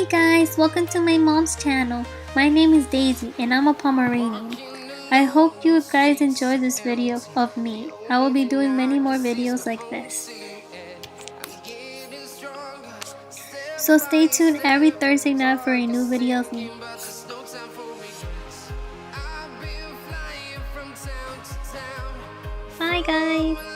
guys, welcome to my mom's channel. My name is Daisy and I'm a Pomeranian. I hope you guys enjoyed this video of me. I will be doing many more videos like this. So stay tuned every Thursday night for a new video of me. Bye guys!